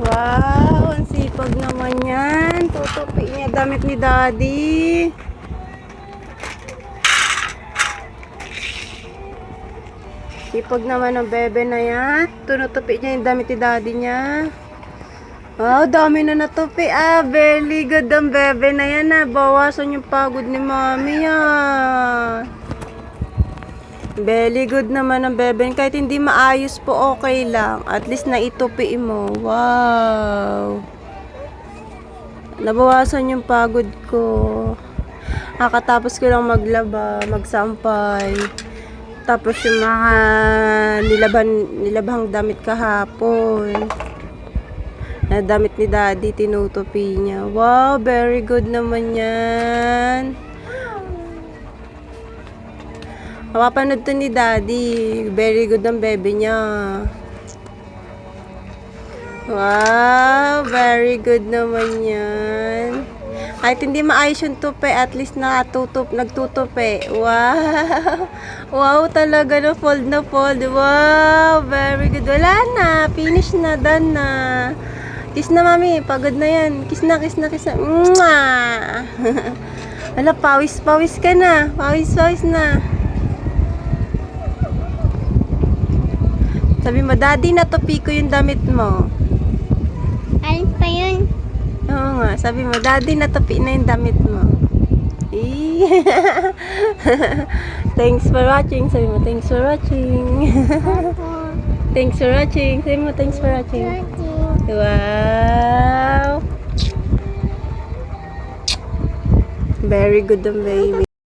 Wow, ang sipag naman yan. Tutupi niya damit ni Daddy. Sipag naman ng bebe na yan. Tunutupi niya yung damit ni Daddy niya. Wow, dami na natupi. Very good ang bebe na yan. Bawasan yung pagod ni Mami yan. Very good naman ang bebe. Kahit hindi maayos po, okay lang. At least naitupi mo. Wow. Nabawasan yung pagod ko. Kakatapos ko lang maglaba, magsampay. Tapos yung mga nilabhang damit kahapon. Na damit ni Daddy, tinutupi niya. Wow, very good naman yan. Mapapanood to ni Daddy. Very good ang bebe niya. Wow, very good naman yan. Kahit hindi maayos yung tupi, at least nagtutupi. Wow. Wow, talaga na fold na fold. Wow, very good. Wala na, finish na, done na. Kiss na, Mami. Pagod na yan. Kiss na, kiss na, kiss na. Mwah! Wala, pawis ka na. Pawis na. Sabi mo, Daddy, natupi ko yung damit mo. Alin pa yun? Oo nga, sabi mo, Daddy, natupi na yung damit mo. Thanks for watching. Sabi mo, thanks for watching. Thanks for watching. Sabi mo, thanks for watching. Wow. Very good ang baby.